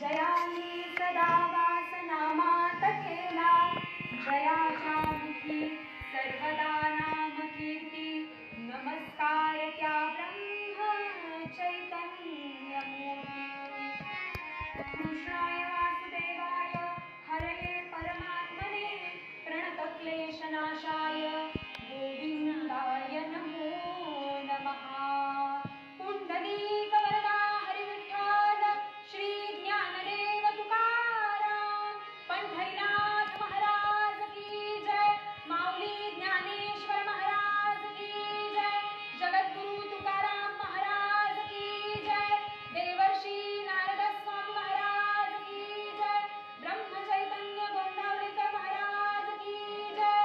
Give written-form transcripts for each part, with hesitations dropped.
जयाली सदा वासनामातखेला जया जानकी सर्वदा नाम कीर्ती नमस्कार त्या ब्रह्म चैतन्यमूर्ती कृष्णाय वासुदेवाय हरये परमात्मने प्रणतक्लेशनाशाय गोविन्दाय नमो नमः पुण्डलीकवरदा हरिविठ्ठल श्री ज्ञानदेव तुकाराम पंढरीनाथ महाराज की जय माऊली ज्ञानेश्वर महाराज की जय जगद्गुरु तुकाराम महाराज की जय देवर्षि नारद स्वामी महाराज की जय ब्रह्म चैतन्य गोंदावलीकर महाराज की जय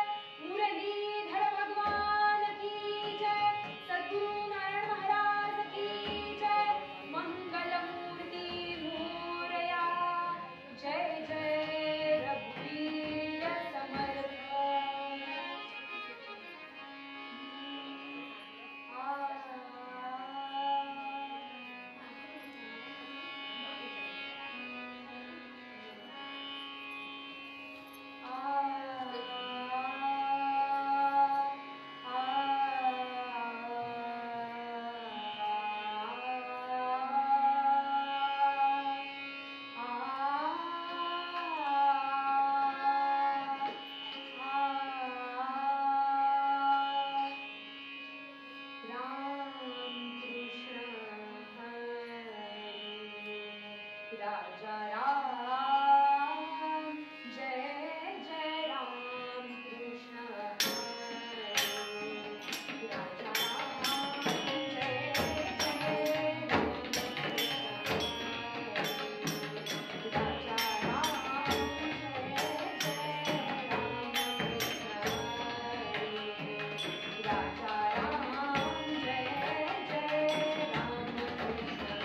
मुरलीधर भगवान की जय सद्गुरु नारायण महाराज की जय मंगल मूर्ति मोरया जय जय रघुवीर समर्थ राजा राम जय जय राम कृष्ण हरे राजा राम जय जय राम कृष्ण राजा राम जय जय राम कृष्ण राजा राम जय जय राम कृष्ण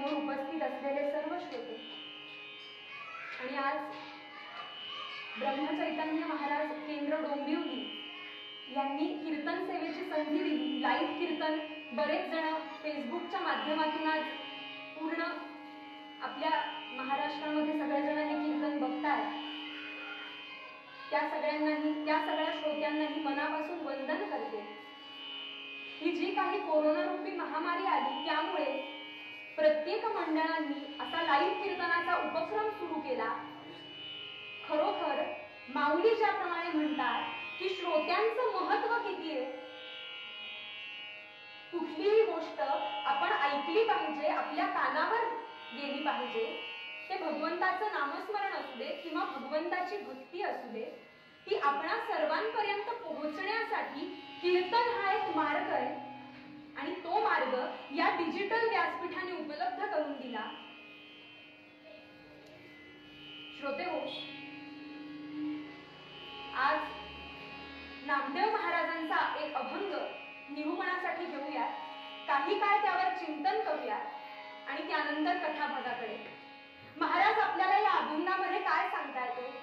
समोर उपस्थित असलेले सर्व श्रोते आणि आज ब्रह्मचैतन्य महाराज केंद्र डोंबिवली यांनी कीर्तन सेवेची संधी दिली. लाईव्ह कीर्तन बरेच जण फेसबुकच्या माध्यमातून आज पूर्ण आपल्या महाराष्ट्रामध्ये सगळेजण हे कीर्तन बघतायत. त्या सगळ्यांनाही, त्या सगळ्या श्रोत्यांनाही मनापासून वंदन करते. ही जी काही कोरोना रूपी महामारी आली त्यामुळे प्रत्येक मंडळांनी असा लाईव्ह कीर्तनाचा उपक्रम सुरू केला. खरोखर माऊली ज्याप्रमाणे म्हणतात की श्रोत्यांचं महत्व किती आहे. कुठलीही गोष्ट आपण ऐकली पाहिजे, आपल्या कानावर गेली पाहिजे. ते भगवंताचं नामस्मरण असू दे किंवा भगवंताची भक्ती असू दे, ती आपणा सर्वांपर्यंत पोहोचण्यासाठी कीर्तन हा एक मार्ग आहे आणि तो मार्ग या डिजिटल व्यासपीठाने उपलब्ध करून दिला. श्रोतेहो, आज नामदेव महाराजांचा एक अभंग निरूपणासाठी घेऊया. काही काळ त्यावर चिंतन करूया आणि त्यानंतर कथाभागाकडे. महाराज आपल्याला या अभंगामध्ये काय सांगताय ते?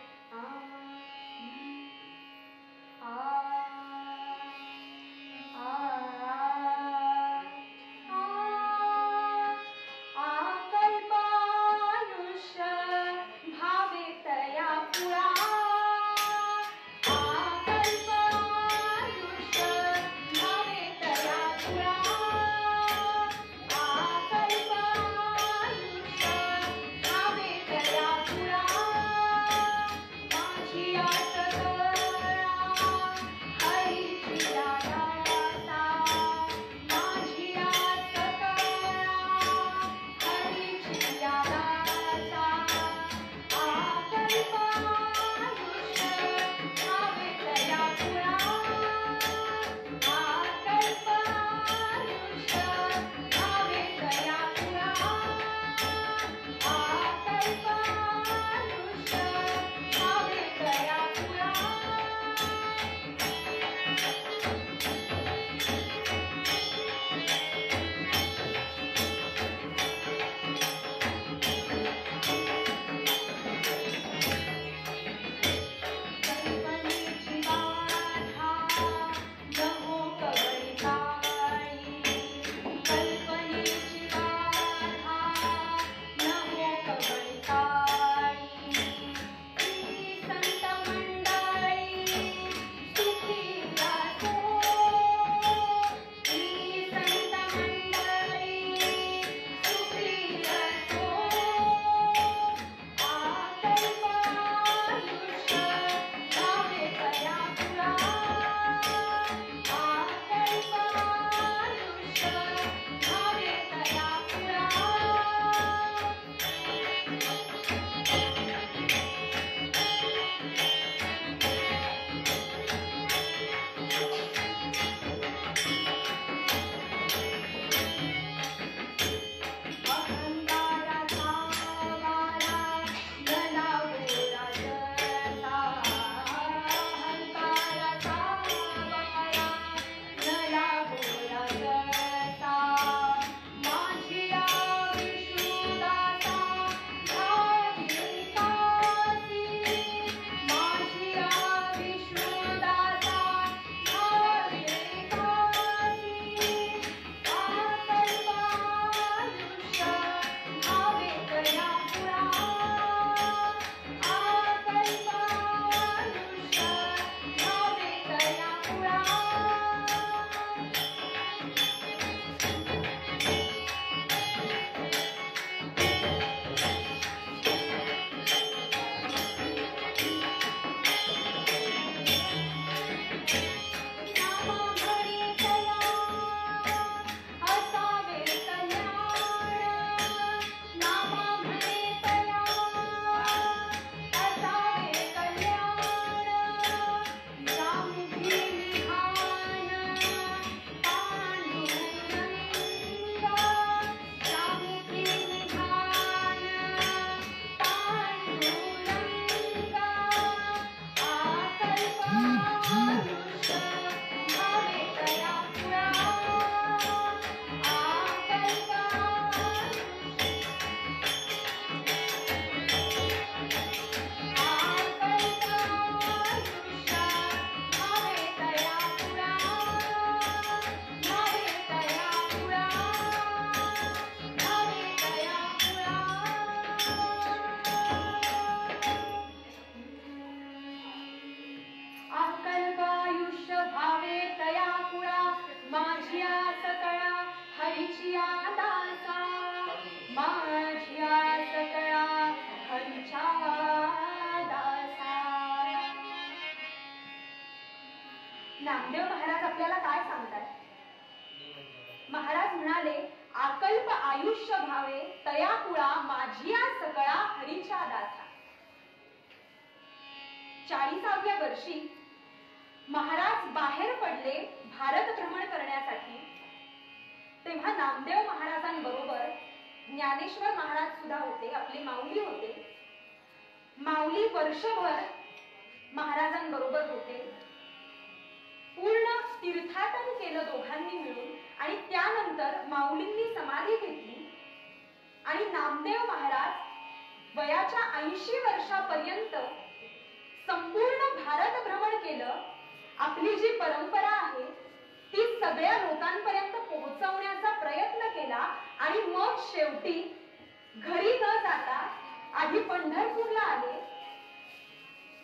माझिया सकळा हरीचिया दासा, माझिया सकळा हरीच्या दासा. नामदेव महाराज आपल्याला काय सांगतात? महाराज म्हणाले, आकल्प आयुष्य भावे तया कुळा माझिया सकळा हरीच्या दासा. 40व्या वर्षी महाराज बाहेर पडले भारत भ्रमण करण्यासाठी. तेव्हा नामदेव महाराजांबरोबर ज्ञानेश्वर महाराज सुद्धा होते, आपले माऊली होते. माऊली वर्षभर महाराजांबरोबर होते. पूर्ण तीर्थाटन केलं दोघांनी मिळून आणि त्यानंतर माऊलींनी समाधी घेतली आणि नामदेव महाराज वयाच्या 80 वर्षापर्यंत संपूर्ण भारत भ्रमण केलं. आपली जी परंपरा आहे ती सगळ्या लोकांपर्यंत पोहोचवण्याचा प्रयत्न केला आणि मग शेवटी घरी न जाता आधी पंढरपूरला आले.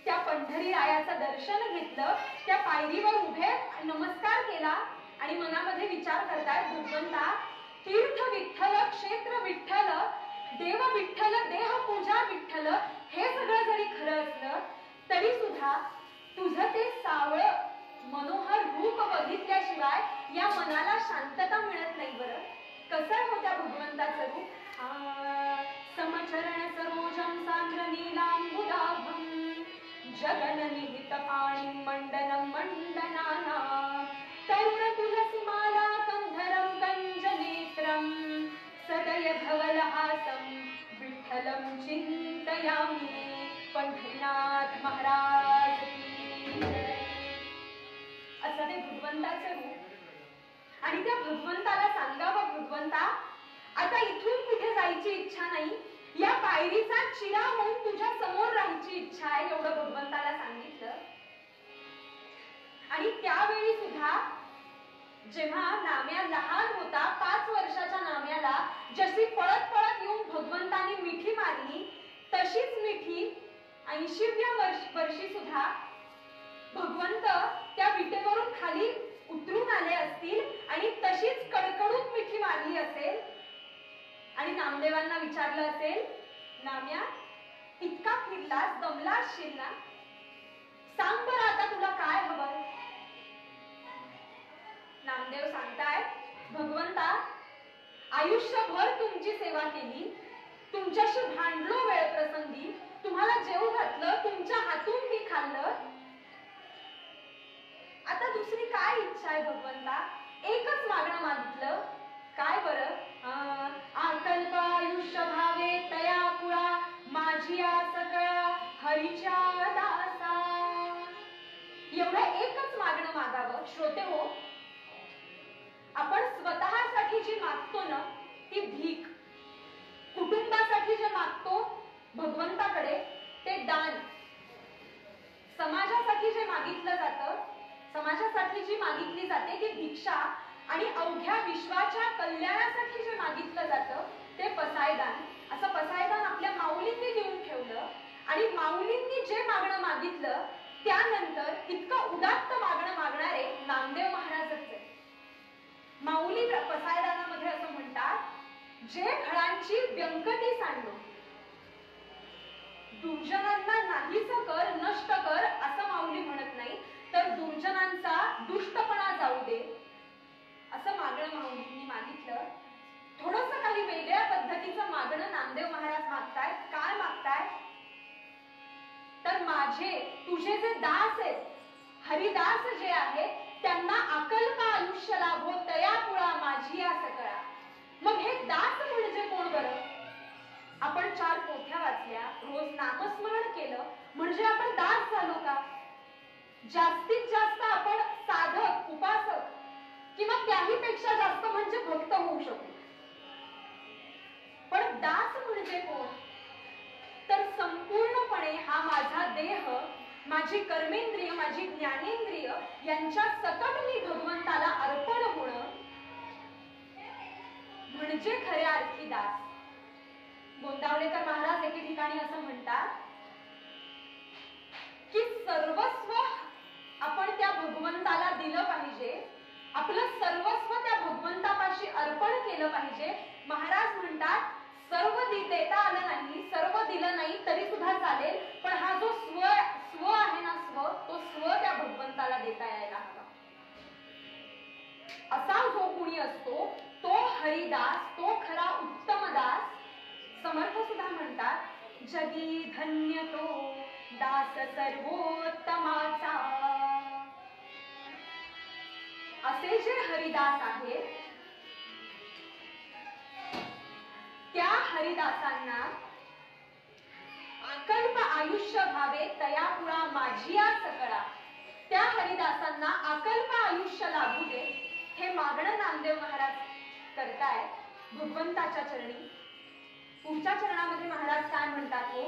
त्या पंढरी रायाचं दर्शन घेतलं, त्या पायरीवर उभे नमस्कार केला आणि मनामध्ये विचार करतायत, भगवंता तीर्थ विठ्ठल, क्षेत्र विठ्ठल, देव विठ्ठल, देह पूजा विठ्ठल, हे सगळं जरी खरं असलं तरी सुद्धा तुझं ते सावळ मनोहर रूप बघितल्याशिवाय या मनाला शांतता मिळत नाही. बरं कसं होत्या भगवंताचं रूप? समचरण सरोजम सांद्र नीलांबुदाभम जगन निहित पाणिं मंडनं मंडनाना तरुण तुलसी माला कंधरं कंजनेत्रं सदय धवलहासं विठ्ठलं चिंतयामि. पंढरीनाथ महाराज की जय. असं ते भगवंताचं रूप. आणि त्या भगवंताला सांगावं, भगवंता आता इथून कुठे जायची इच्छा नाही, या पायरीचा चिरा होऊन तुझ्या समोर राहायची इच्छा आहे, एवढं भगवंताला सांगितलं. आणि त्यावेळी सुद्धा जेव्हा नाम्या लहान होता, 5 वर्षाच्या नाम्याला जशी पळत पळत येऊन भगवंतानी मिठी मारली, तशीच मिठी 80व्या वर्षी सुद्धा भगवंत त्या विटेवरून खाली उतरून आले असतील आणि तशीच कडकडून मिठी मारली असेल आणि नामदेवांना विचारलं असेल, नाम्या इतका फिरलास, दमला असशील ना, सांग बरं आता तुला काय हवंय? नामदेव सांगतायत, भगवंता आयुष्यभर तुमची सेवा केली, तुमच्याशी भांडलो वेळ प्रसंगी, तुम्हाला जेवू घातलं, तुमच्या हातून मी खाल्लं, आता दुसरी काय इच्छा आहे भगवंता? एकच मागणं मागितलं, काय बरं? आकल्प आयुष्य भावे तया कुळा माझिया सकळा हरीच्या दासा. एवढं एकच मागणं मागावं. श्रोते हो, आपण स्वतःसाठी जी मागतो ना ती भीक, कुटुंबासाठी जे मागतो भगवंताकडे ते दान, समाजासाठी जे मागितलं जातं, समाजासाठी जी मागितली जाते ती भिक्षा, आणि अवघ्या विश्वाच्या कल्याणासाठी जे मागितलं जातं ते पसायदान. असं पसायदान आपल्या माऊलींनी देऊन ठेवलं आणि माऊलींनी जे मागणं मागितलं त्यानंतर इतकं उदात्त मागणं मागणारे नामदेव महाराजच आहे. माऊली पसायदानामध्ये असं म्हणतात, जे घरांची व्यंकटी सांडो, दुर्जनांना नाहीस कर, नष्ट कर असं माऊली म्हणत नाही, तर दुर्जनांचा दुष्टपणा जाऊ दे असं मागणं माऊलींनी मागितलं. थोडस काही वेगळ्या पद्धतीचं मागणं नामदेव महाराज मागतायत. काय मागतायत? तर माझे तुझे जे दास आहेत, हरिदास जे आहेत, त्यांना अकल्प आयुष्य लाभो तया कुळा माझिया सकळा. मग हे दास म्हणजे कोण बरं? आपण 4 पोथ्या वाचल्या, रोज नामस्मरण केलं म्हणजे आपण दास झालो का? जास्तीत जास्त आपण साधक, उपासक किंवा त्याहीपेक्षा जास्त म्हणजे भक्त होऊ शकतो. पण दास म्हणजे कोण? तर संपूर्णपणे हा माझा देह, माझी कर्मेंद्रिय, माझी ज्ञानेंद्रिय यांच्या सकट मी भगवंताला अर्पण होणं म्हणजे खऱ्या अर्थी दास. गोंदावलेकर महाराज एके ठिकाणी असं म्हणतात की सर्वस्व आपण त्या भगवंताला दिलं पाहिजे आपलं सर्वस्व त्या भगवंतापाशी अर्पण केलं पाहिजे. महाराज म्हणतात सर्व देता आलं नाही, सर्व दिलं नाही तरी सुद्धा चालेल, पण हा जो स्व आहे ना, तो स्व त्या भगवंताला देता यायला हवा. असा जो कुणी असतो तो हरिदास, तो खरा उत्तम दास. समर्थ सुद्धा म्हणतात जगी धन्य तो दास सर्वोत्तमाचा. असे जे हरिदास आहेत त्या हरिदासांना अकल्प आयुष्य व्हावे तयापुरा माझिया सकळा. त्या हरिदासांना अकल्प आयुष्य लाभू दे हे मागणं नामदेव महाराज करताय भगवंताच्या चरणी. पुढच्या चरणामध्ये महाराज काय म्हणतात हो,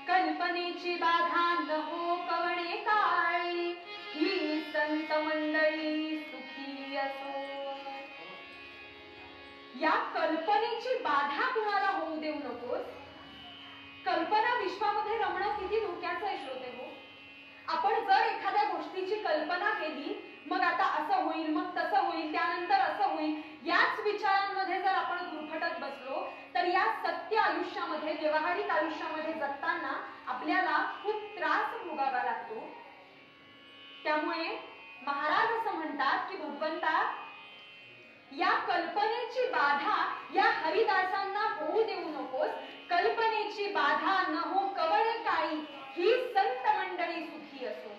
कल्पनेची बाधा न हो कवणे काळी, ही संत मंडळी सुखी असो. या कल्पनेची बाधा कुणाला होऊ देऊ नकोस. कल्पना विश्वामध्ये रमणं किती धोक्याचं आहे श्रोते हो. आपण जर एखाद्या गोष्टीची कल्पना केली, मग आता असं होईल, मग तसं होईल, त्यानंतर असं होईल, याच विचारांमध्ये जर आपण गुरफटत बसलो तर या सत्य आयुष्यामध्ये, व्यवहारिक आयुष्यामध्ये जगताना आपल्याला खूप त्रास भोगावा लागतो. त्यामुळे महाराज असं म्हणतात की भगवंता, या कल्पनेची बाधा या हरिदासांना होऊ देऊ नकोस. कल्पनेची बाधा न हो कवळे काळी, ही संत मंडळी सुखी असो.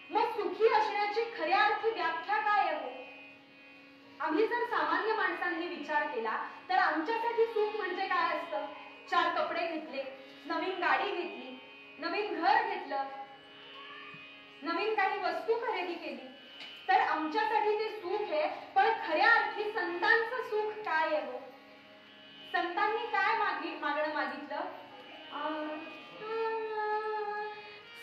मग सुखी असण्याची खऱ्या अर्थी व्याख्या काय आहे? आम्ही जर सामान्य माणसांनी विचार केला तर आमच्यासाठी सुख म्हणजे काय असतं? 4 कपडे घेतले, नवीन गाडी घेतली, नवीन घर घेतलं, नवीन काही वस्तू खरेदी केली, तर आमच्यासाठी ते सुख आहे. पण खऱ्या अर्थी संतांचं सुख काय आहे? संतांनी काय मागणं मागितलं?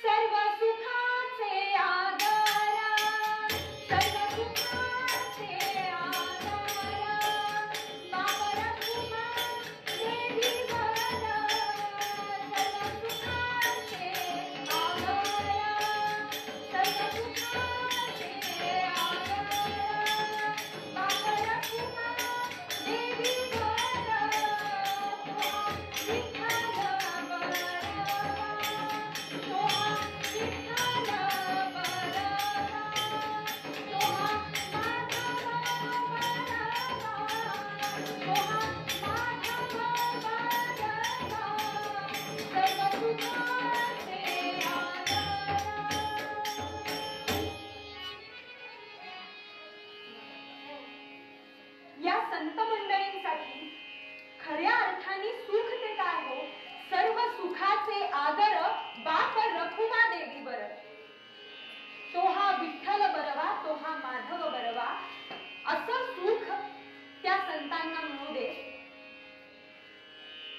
सर्व सुखाचे आधार, सर्व सुखाचे आधार, बाबा रखुमा देवी वर. सर्व सुखाचे आधार, सर्व सुखाचे आधार, बाबा रखुमा देवी वर. या संत मंडळींसाठी खऱ्या अर्थाने सुख ते काय हो? सर्व सुखाचे आदर बाप रखुमा देवी बर. तो हा विठ्ठल बरवा, तो हा माधव बरवा, असं सुख त्या संतांना मिळू दे.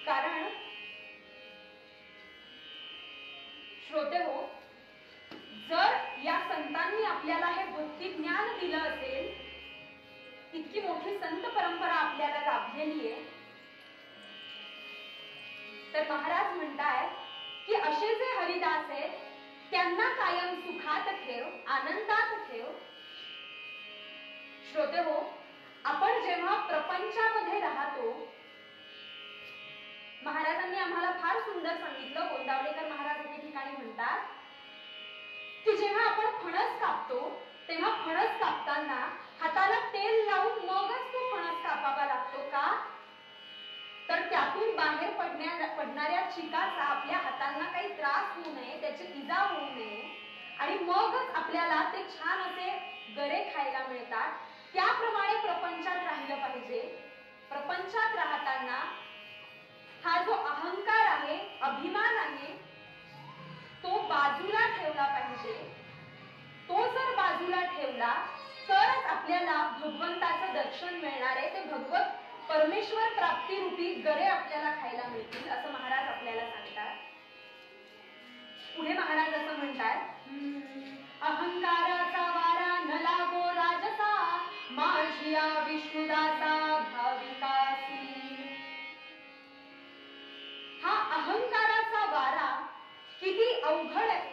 कारण श्रोते हो, जर या संतांनी आपल्याला हे भक्ती ज्ञान दिलं असेल, इतकी मोठी संत परंपरा आपल्याला लाभलेली आहे, तर महाराज म्हणताय की असे जे हरिदास आहेत त्यांना कायम सुखात ठेव, आनंदात ठेव. श्रोते हो, आपण जेव्हा प्रपंचामध्ये राहतो, महाराजांनी आम्हाला फार सुंदर सांगितलं. गोंदावलेकर महाराज एके ठिकाणी म्हणतात की जेव्हा आपण फणस कापतो तेव्हा फणस कापताना हाताला तेल लावून मगच तो फणस कापावा लागतो. का? तर त्यातून बाहेर पडणाऱ्या चिकाचा आपल्या हातांना काही त्रास होऊ नये, त्याची इजा होऊ नये, आणि मगच आपल्याला ते छान असे गरे खायला मिळतात. त्याप्रमाणे प्रपंचात राहिलं पाहिजे. प्रपंचात राहताना हा जो अहंकार आहे, अभिमान आहे, तो बाजूला ठेवला पाहिजे. तो जर बाजूला ठेवला तरच आपल्याला भगवंताचं दर्शन मिळणार आहे. ते भगवत परमेश्वर प्राप्ती रूपी गरे आपल्याला खायला मिळतील, असं महाराज आपल्याला सांगतात. पुढे महाराज असं म्हणतात, अहंकाराचा वारा न लागो राजसा, माझिया विष्णुदासा भाविकासी. हा अहंकाराचा वारा किती अवघड आहे.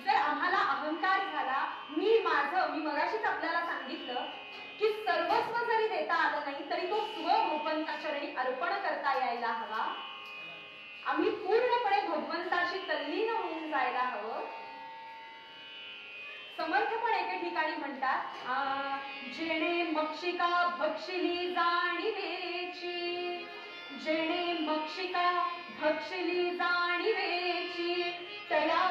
जर आम्हाला अहंकार झाला, मी माझं मी मगाशीच आपल्याला सांगितलं की सर्वस्व जरी देता आलं नाही तरी तो भगवंताचरणी अर्पण करता यायला हवा. आम्ही पूर्णपणे भगवंताशी तल्लीन होऊन जायला हवं. समर्थ पण एके ठिकाणी म्हणतात, जेणे मक्षिका भक्षिली जाणीवेची, जेणे मक्षिका भक्षिली जाणीवेची, तया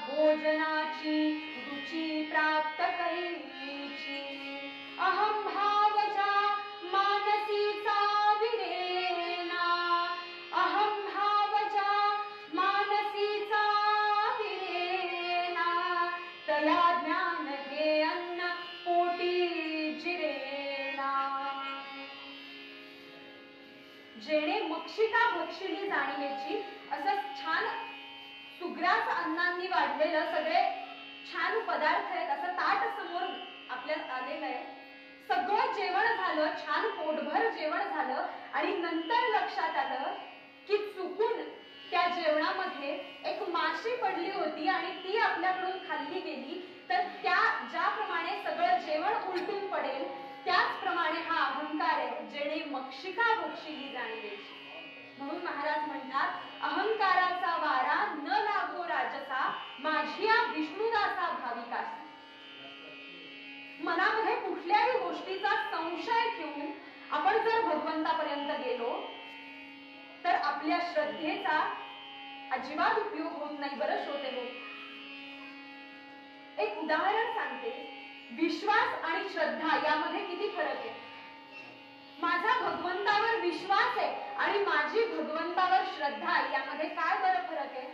भोजनाची रुची प्राप्त कैची. अहम भावजा मानसीचा विरेना, अहम भावजा मानसीचा विरेना, तया ज्ञान हे अन्न पोटी जिरेना. जेणे मक्षिका भक्षिली जाणीवेची, असं छान सुग्रास अन्नांनी वाढलेलं सगळे छान पदार्थ आहेत, असं ताट समोर आपल्याला आलेलं आहे. सगळं जेवण झालं, छान पोटभर जेवण झालं आणि नंतर लक्षात आलं की चुकून त्या जेवणामध्ये एक माशी पडली होती आणि ती आपल्याकडून खाल्ली गेली, तर त्या ज्याप्रमाणे सगळं जेवण उलटून पडेल त्याचप्रमाणे हा अहंकार आहे, जेणे मक्षिका भक्षिली जाणीवेची. म्हणून महाराज म्हणतात, अहंकाराचा वारा न लागो राजसा, माझिया विष्णुदासा भाविकासा. मनामध्ये कुठल्याही गोष्टीचा संशय ठेवून आपण जर भगवंतापर्यंत गेलो तर आपल्या श्रद्धेचा अजिबात उपयोग होत नाही. बरं श्रोते हो, एक उदाहरण सांगते. विश्वास आणि श्रद्धा यामध्ये किती फरक आहे. माझा भगवंतावर विश्वास आहे आणि माझी भगवंतावर श्रद्धा, यामध्ये काय बरं फरक आहे.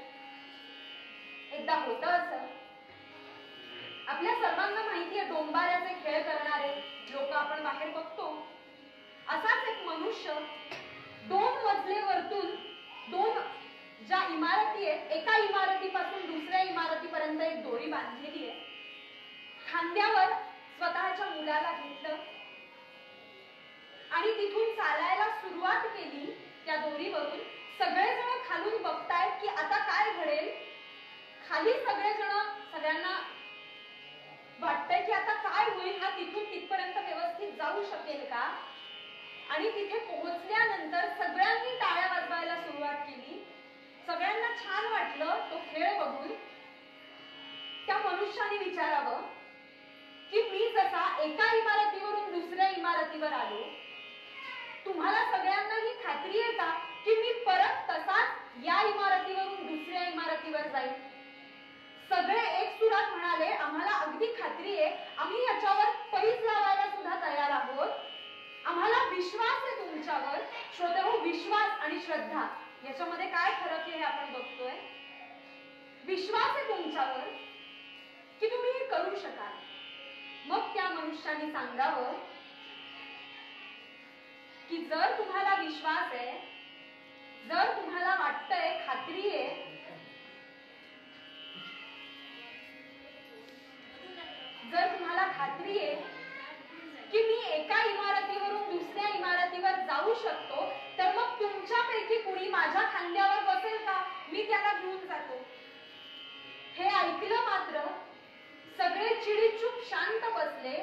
एकदा होतं असं, आपल्या सर्वांना माहिती आहे डोंबाऱ्याचे खेळ करणारे लोक आपण बाहेर बघतो. असाच एक मनुष्य 2 मजले वरतून 2 ज्या इमारती आहेत, एका इमारतीपासून दुसऱ्या इमारतीपर्यंत एक दोरी बांधलेली आहे. खांद्यावर स्वतःच्या मुलाला घेतलं आणि तिथून चालायला सुरुवात केली. त्या दोरीवरून सगळेजण खालून बघतायत की आता काय घडेल. खाली सगळ्यांना वाटतंय की आता काय होईल, हा तिथून तिथपर्यंत व्यवस्थित जाऊ शकेल का. आणि तिथे पोहोचल्यानंतर सगळ्यांनी टाळ्या वाजवायला सुरुवात केली. सगळ्यांना छान वाटलं तो खेळ बघून. त्या मनुष्याने विचारावं की मी जसा एका इमारतीवरून दुसऱ्या इमारतीवर आलो, तुम्हाला सगळ्यांना ही खात्री आहे का की मी परत तसाच या इमारतीवरून दुसऱ्या इमारतीवर जाईल. सगळे एक सुरात म्हणाले, आम्हाला अगदी खात्री आहे, आम्ही याच्यावर पैज लावायला सुद्धा तयार आहोत, आम्हाला विश्वास आहे तुमच्यावर. श्रोतेहो, विश्वास आणि श्रद्धा याच्यामध्ये काय फरक आहे हे आपण बघतोय. विश्वास आहे तुमच्यावर की तुम्ही हे करू शकाल. मग त्या मनुष्याने सांगावं की जर तुम्हाला विश्वास आहे, जर तुम्हाला वाटतंय, खात्री आहे, जर तुम्हाला खात्री आहे की मी एका इमारतीवरून दुसऱ्या इमारतीवर जाऊ शकतो, तर मग तुमच्यापैकी कुणी माझ्या खांद्यावर बसेल का, मी त्याला घेऊन जातो. हे ऐकलं मात्र सगळे चिडीचूप शांत बसले.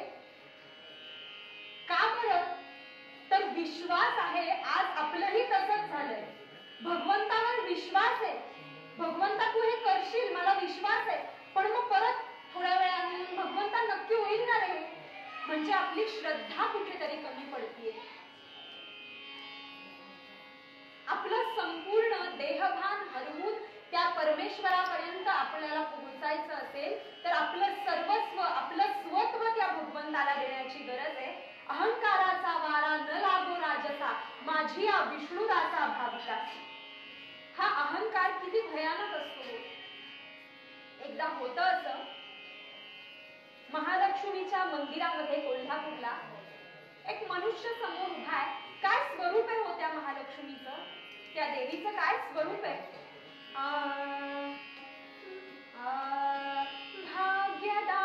का बरं, तर विश्वास आहे. आज आपलंही तसंच झालंय. भगवंतावर विश्वास आहे, भगवंता तू हे करशील, मला विश्वास आहे. पण मग परत थोड्या वेळाने भगवंता नक्की होईल ना रे, म्हणजे आपली श्रद्धा कुठेतरी कमी पडतीये. आपलं संपूर्ण देहभान हरवून त्या परमेश्वरापर्यंत आपल्याला पोहोचायचं असेल तर आपलं सर्वस्व, आपलं स्वत्व त्या भगवंताला देण्याची गरज आहे. अहंकाराचा वारा न लागो राजसा, माझिया विष्णुदासा भाविकासी. हा अहंकार किती भयानक असतो. एकदा होतं असं, महालक्ष्मीच्या मंदिरामध्ये कोल्हापूरला एक मनुष्य समोर उभा आहे. काय स्वरूप आहे हो त्या महालक्ष्मीचं, त्या देवीचं काय स्वरूप आहे. भाग्यदा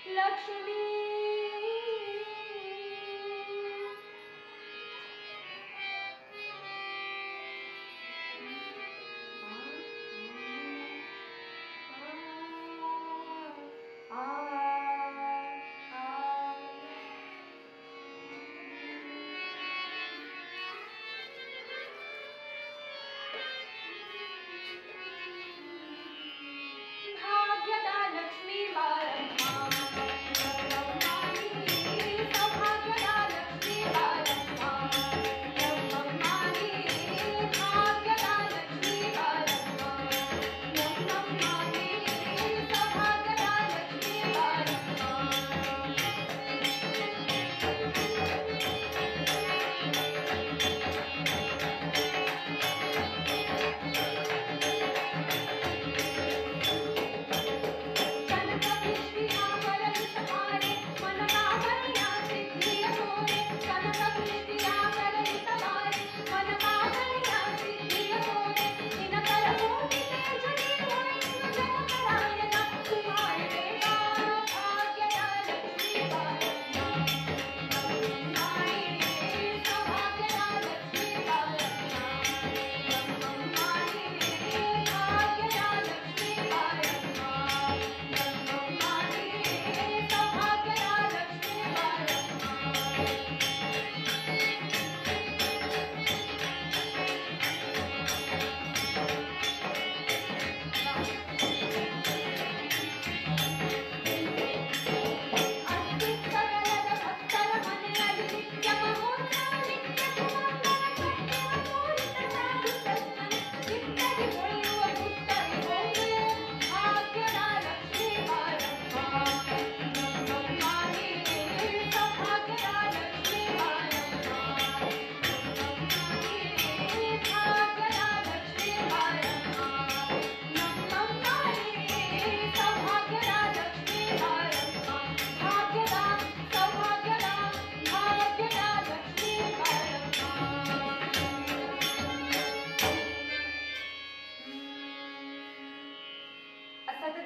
लक्ष्मी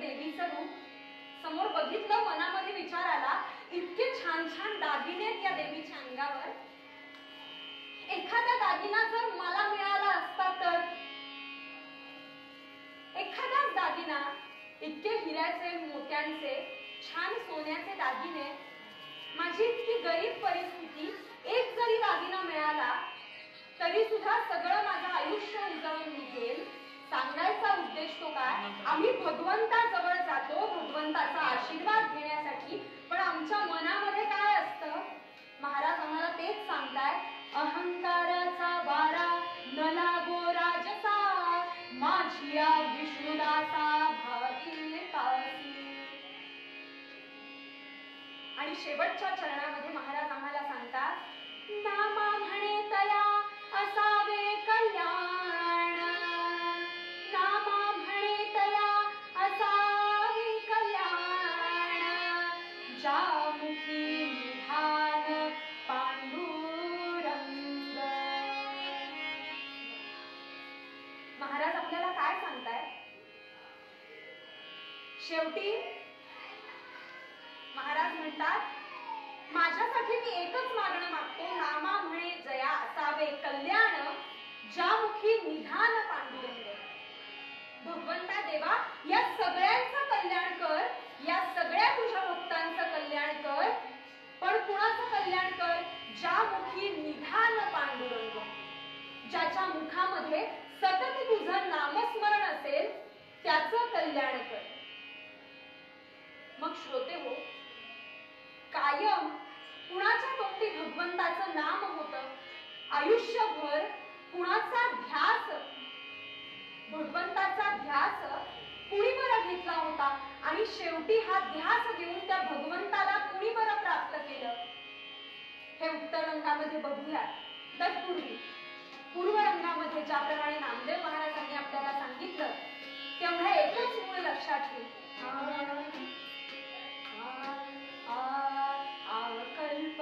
देवीचं रूप समोर बघितलं, मनामध्ये विचार आला, इतके छान छान दागिने आहेत या देवीच्या अंगावर. एखादा दागिना जर मला मिळाला असता तर, एखादाच दागिना, इतके हिऱ्याचे, मोत्यांचे, छान सोन्याचे दागिने, माझी इतकी गरीब परिस्थिती, एक जरी दागिना मिळाला तरी सुद्धा सगळं माझं आयुष्य उजळून निघेल. सांगायचा उद्देश तो काय, आम्ही भगवंताजवळ जातो भगवंताचा आशीर्वाद घेण्यासाठी, पण आमच्या मनामध्ये काय असतं? महाराज आम्हाला तेच सांगताय, अहंकाराचा वारा न लागो राजसा, माझिया विष्णुदासा भावी तासी. आणि शेवटच्या चरणामध्ये महाराज आम्हाला सांगतात, नामा म्हणे तया असावे कल्याण, नामा म्हणे तया असावे कल्याण, ज्या मुखी निधान पांडुरंग. महाराज आपल्याला काय सांगताय? शेवटी महाराज म्हणतात, माझ्यासाठी मी एकच मागणं मागतो, नामा म्हणे जया असावे कल्याण, ज्यामुखी निधान पांडुरंग. भगवंता देवा, या सगळ्यांचं कल्याण कर, या सगळ्या तुझ्या भक्तांचं कल्याण कर, पण कुणाचं कल्याण कर? ज्यामुखी निधान पांडुरंग, ज्याच्या मुखामध्ये सतत तुझं नामस्मरण असेल त्याचं कल्याण कर. मग श्रोते हो, कायम कुणाच्या तोंडी भगवंताचं नाम होतं, आयुष्यभर कुणाचा ध्यास, भगवंताचा ध्यास कुणी बरं घेतला होता, आणि शेवटी हा ध्यास घेऊन त्या भगवंताला कुणी बरं प्राप्त केलं, हे उत्तर रंगामध्ये बघूया. तत्पूर्वी पूर्व रंगामध्ये ज्याप्रमाणे नामदेव महाराजांनी आपल्याला सांगितलं, तेवढा एकच मूळ लक्षात ठेव, कल्प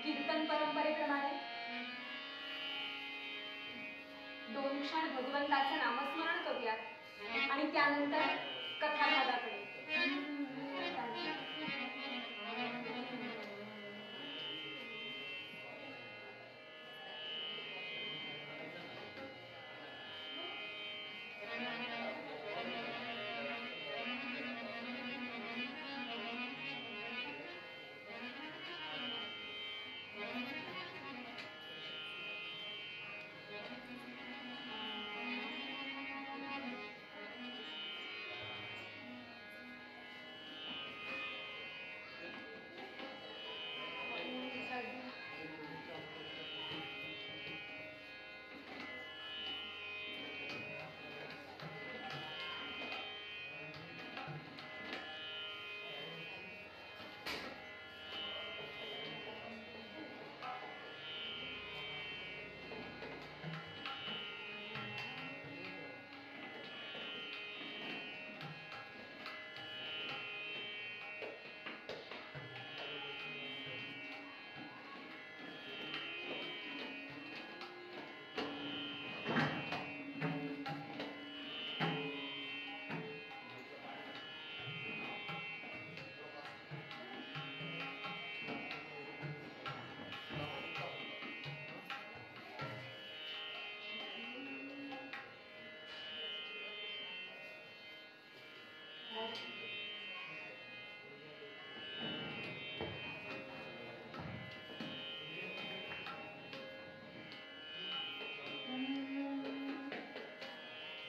कीर्तन परंपरेप्रमाणे 2 क्षण भगवंताचं नामस्मरण करूयात आणि त्यानंतर कथाभागाकडे.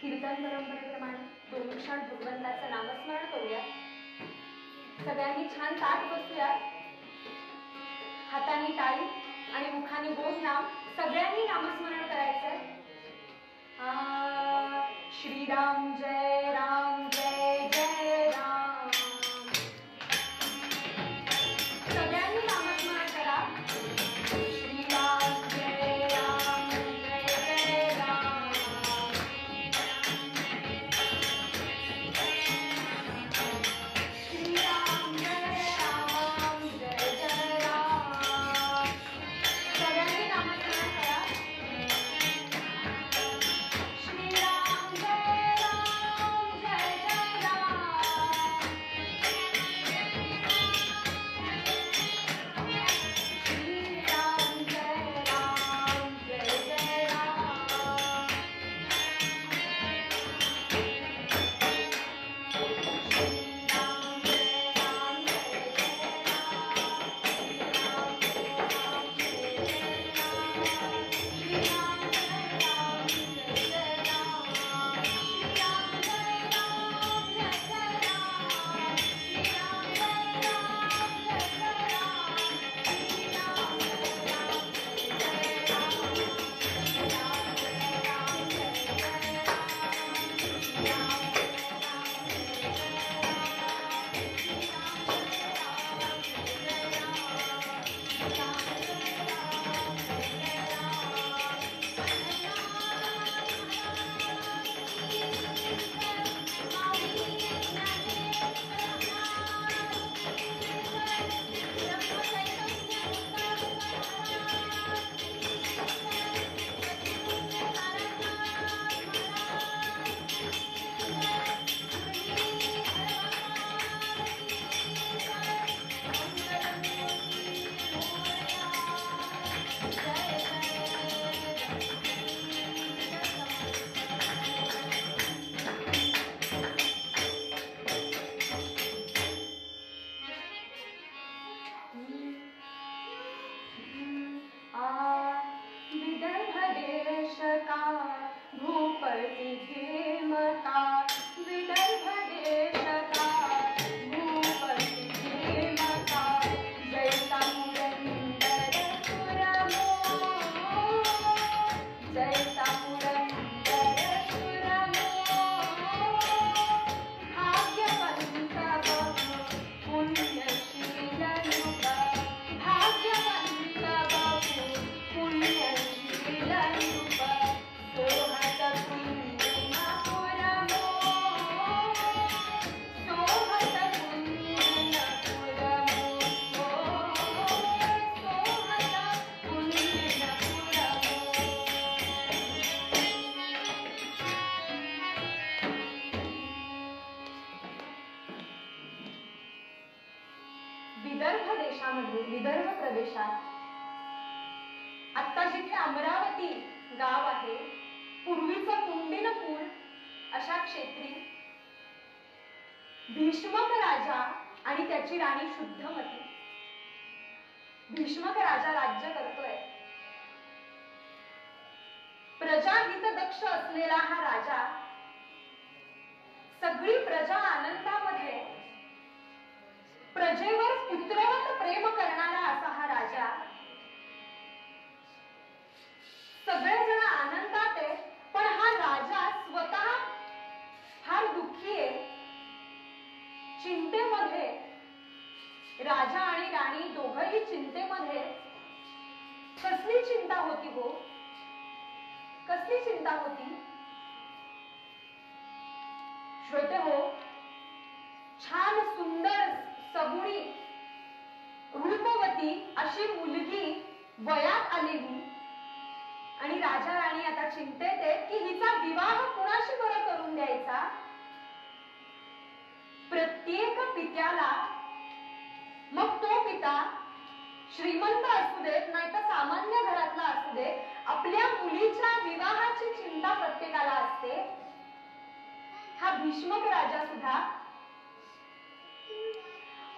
कीर्तन परंपरेप्रमाणे 2 क्षण भगवंताचं नामस्मरण करूया. सगळ्यांनी छान ताठ बसूया. हाताने टाळी आणि मुखाने गोड नाम सगळ्यांनी नामस्मरण करायचंय. श्रीराम जय राम जय जय राम. सगळ्यांनी नामस्मरण करा. श्रीराम जय राम जय जय राम. श्रीराम जय राम जय जय राम. सगळ्यांनी नामस्मरण करा. श्रीराम जय राम प्रदेशात, आता जिथे अमरावती गाव आहे, पूर्वीचं कुंडिनपूर अशा क्षेत्री भीष्मक राजा आणि त्याची राणी शुद्धमती. भीष्मक राजा राज्य करतोय. प्रजाहित दक्ष असलेला हा राजा, सगळी प्रजा आनंदामध्ये, प्रजेवर पुत्रवत प्रेम करणारा असा हा राजा. सगळेजण आनंदात आहे, पण हा राजा स्वतः फार दुःखी आहे, चिंतेमध्ये. राजा आणि राणी दोघंही चिंतेमध्ये. कसली चिंता होती हो, कसली चिंता होती? श्रोते हो, छान सुंदर सगुणी रूपवती अशी मुलगी वयात आलेली आणि राजा राणी आता चिंतेत आहेत की हिचा विवाह कुणाशी बरं करून द्यायचा. प्रत्येक पित्याला, मग तो पिता श्रीमंत असू देत नाही तर सामान्य घरातला असू दे, आपल्या मुलीच्या विवाहाची चिंता प्रत्येकाला असते. हा भीष्मक राजा सुद्धा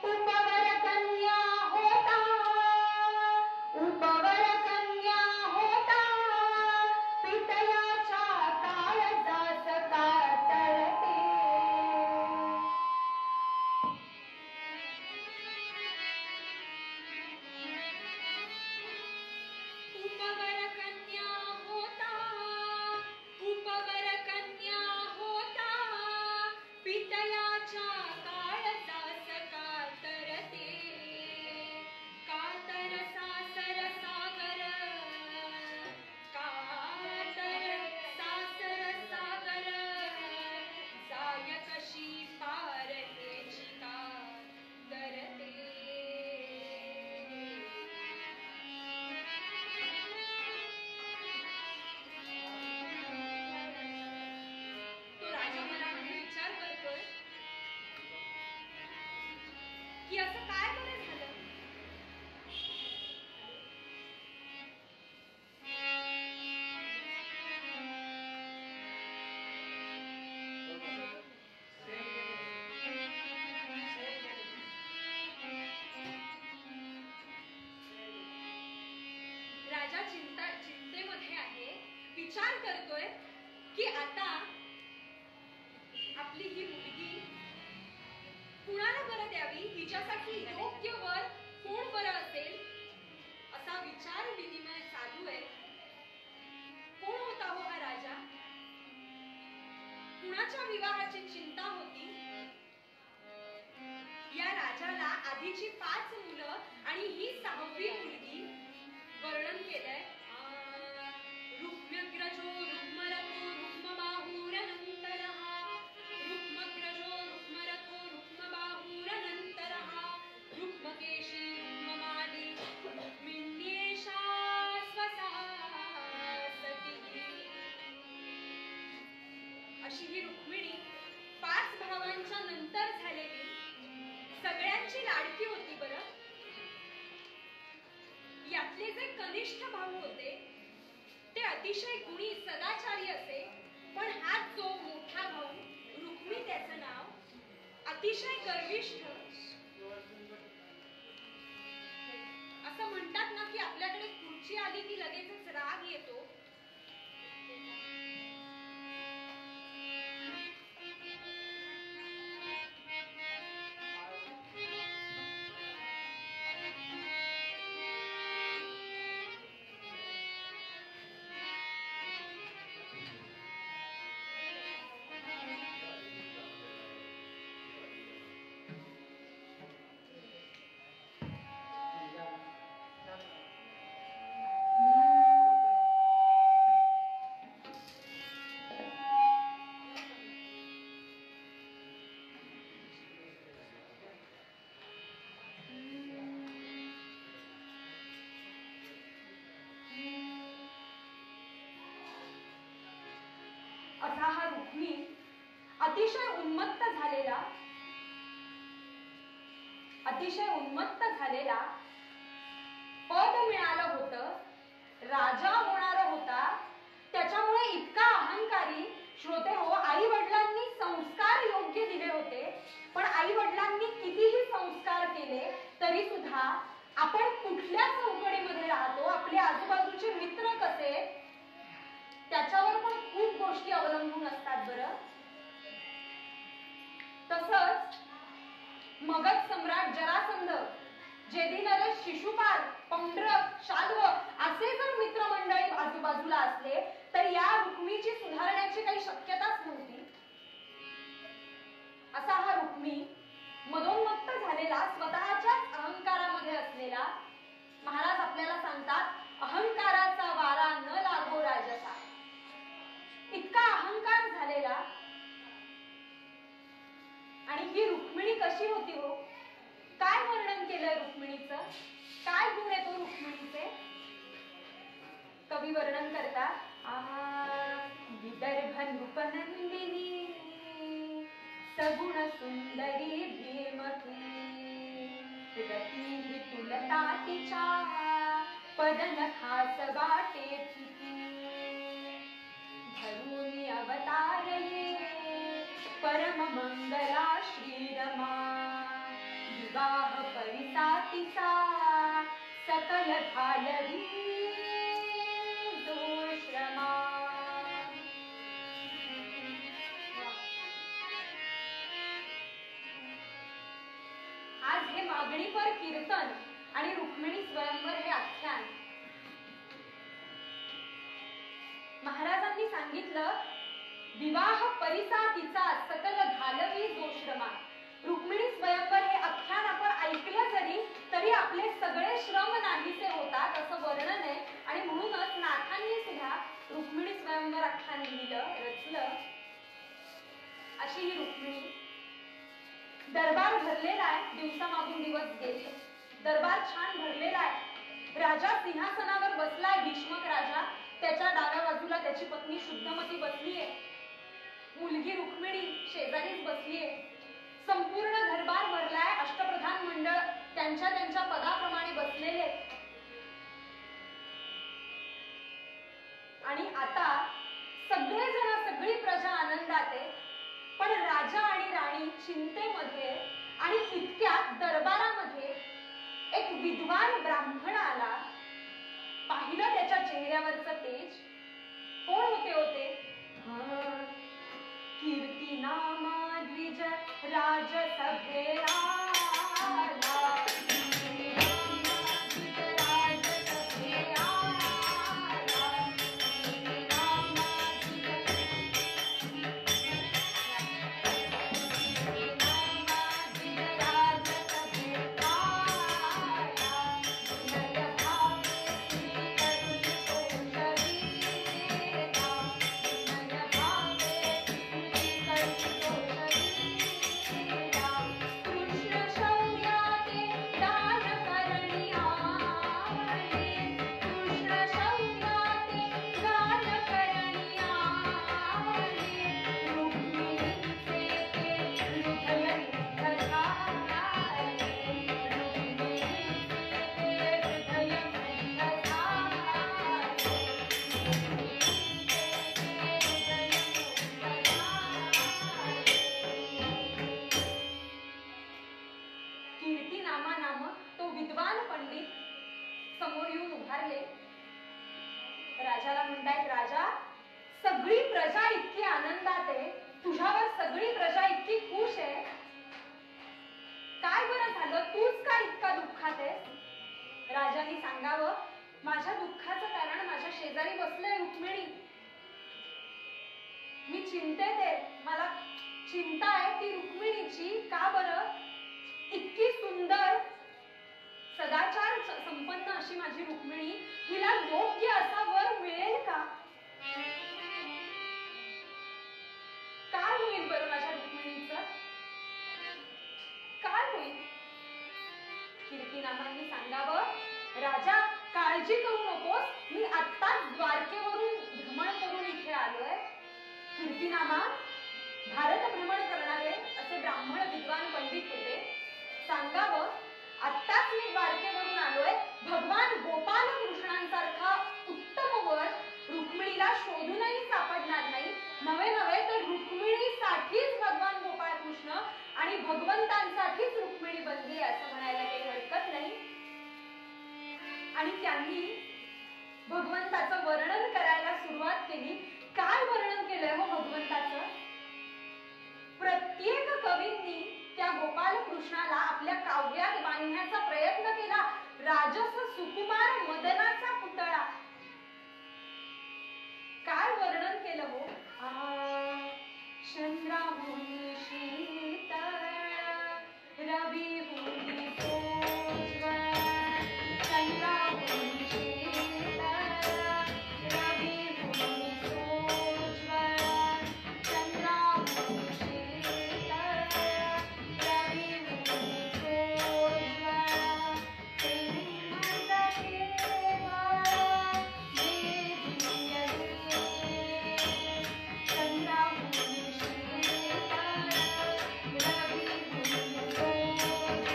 उपवर कन्या होता, उपवर कन्या होता, पितयाच्या काळजास कातरते. उपवर कन्या होता, उपवर कन्या होता, पितयाच्या काळजास कातरते. कातर सासर सागर, कातर सासर सागर, जाय कशी पार हेची कातरते. तो राजा मनामध्ये विचार करतोय की असं काय बरं झालं. राजा चिंतेमध्ये आहे, विचार करतोय की आता आपली ही मुलगी कुणाला बरं द्यावी, हिच्यासाठी योग्य वर कोण बरं असेल असा विचार विनिमय चालू आहे. कोण होता हो हा राजा? कुणाच्या विवाहाची चिंता होती? या राजाला आधीची 5 मुलं आणि ही 6वी मुलगी. वर्णन केलंय रुक्म्यग्रजो रुक्मरथो रुक्मबाहुरनन्तरः, रुक्मग्रजो रुक्मरथो रुक्मबाहुरनन्तरः, रुक्मकेशी रुक्ममाली रुक्मिण्येषा स्वसा सती. अशी ही रुक्मिणी 5 भावांच्या नंतर झालेली सगळ्यांची लाडकी होती. बरं, यातले जे कनिष्ठ भाऊ होते ते अतिशय गुणी सदाचारी असे, पण हा जो मोठा भाऊ रुक्मी, त्याचं नाव अतिशय गर्विष्ठ. असं म्हणतात ना की आपल्याकडे खुर्ची आली की लगेचच राग येतो. असा हा रुक्मी अतिशय उन्मत्त झालेला राजा होणार होता, त्याच्यामुळे इतका अहंकारी. श्रोते हो, आई वडिलांनी संस्कार योग्य दिले होते, पण आई वडिलांनी कितीही संस्कार केले तरी सुद्धा आपण कुठल्या चौकडीमध्ये राहतो, आपले आजूबाजूचे मित्र कसे, त्याच्यावर पण खूप गोष्टी अवलंबून असतात. बरं, तसंच मगध सम्राट जरासंध, जेदीनरस, शिशुपाल, पंड्रक, शाल्व असे जर मित्रमंडळी आजूबाजूला असले तर या रुक्मीची सुधारण्याची काही शक्यताच नव्हती. असा हा रुक्मी मदोन्मत्त झालेला, स्वतःच्याच अहंकारामध्ये असलेला. महाराज आपल्याला सांगतात, अहंकाराचा वारा न लागो राजसा. इतका अहंकार झालेला. आणि ही रुक्मिणी कशी होती हो? काय वर्णन केलंय रुक्मिणीचं? काय गुण आहे तो रुक्मिणीचे? कवी वर्णन करतात, विदर्भ नृपनंदिनी सगुण सुंदरी भीमकी, रती तुलता तिच्या पदन खास वाटे फिकी, धरून अवतार ये परम मंगला श्रीरमा, विवाह परिसातीचा सकल घालवी दोश्रमा. आज हे मागणीपर कीर्तन आणि रुक्मिणी स्वयंवर हे आख्यान महाराजांनी सांगितलं. विवाह परिसातीचा सकल घालवी दोश्रमा. रुक्मिणी स्वयंवर हे आख्यान आपण ऐकलं जरी तरी आपले सगळे श्रम नाहीसे होतात असं वर्णन आहे. आणि म्हणूनच नाथांनी सुद्धा रुक्मिणी स्वयंवर आख्यान लिहिलं, रचलं. अशी ही रुक्मिणी. दरबार भरलेला आहे, दिवसामागून दिवस गेले. दरबार छान भरलेला आहे. राजा सिंहासनावर बसलाय, भीष्मक राजा. त्याच्या डाव्या बाजूला त्याची पत्नी शुद्धमती बसलीये. मुलगी रुक्मिणी शेजारीच बसलीये. संपूर्ण दरबार भरलाय. अष्टप्रधान मंडळ त्यांच्या त्यांच्या पदाप्रमाणे बसलेले. आणि आता सगळेजण, सगळी प्रजा आनंदात आहे, पण राजा आणि राणी चिंतेमध्ये. आणि इतक्यात दरबारामध्ये एक विद्वान ब्राह्मण आला. पाहिलं त्याच्या चेहऱ्यावरचं तेज. कोण होते? कीर्ती नामा द्विज राजसभेला राजाला म्हणतायत, राजा सगळी प्रजा इतकी आनंदात आहे, तुझ्यावर सगळी प्रजा इतकी खुश आहे, काय बरं झालं, तूच का इतका दुःखात आहेस? राजाने सांगावं, माझ्या दुःखाचं कारण माझ्या शेजारी बसलंय रुक्मिणी. मी चिंतेत आहे, मला चिंता आहे ती रुक्मिणीची. का बरं? इतकी सुंदर सदाचार संपन्न अशी माझी रुक्मिणी, हिला योग्य असा वर मिळेल का? काय होईल बरं माझ्या रुक्मिणीचं? काय होईल? कीर्तिनामांनी सांगावं, राजा काळजी करू नकोस, मी आत्ताच द्वारकेवरून भ्रमण करून इथे आलोय. कीर्तिनामा भारत भ्रमण करणारे असे ब्राह्मण विद्वान पंडित होते. सांगावं, आत्ताच मी द्वारकेवरून आलोय. भगवान गोपाल कृष्णांसारखा आणि त्यांनी भगवंताचं वर्णन करायला सुरुवात केली. काय वर्णन केलंय हो भगवंताचं? प्रत्येक कवींनी त्या गोपाल कृष्णाला आपल्या काव्यात बांधण्याचा प्रयत्न केला. राजस सुकुमार मदनाचा पुतळा. काय वर्णन केलं हो? चंद्राहुनी शीतळ रविहुनी सोज्वळ. चंद्राहुनी शीतळ रविहुनी सोज्वळ. चंद्राहुनी शीतळ रविहुनी सोज्वळ. श्रीमंत केवळ देवीय दे. चंद्राहुनी शीतळ रविहुनी सोज्वळ.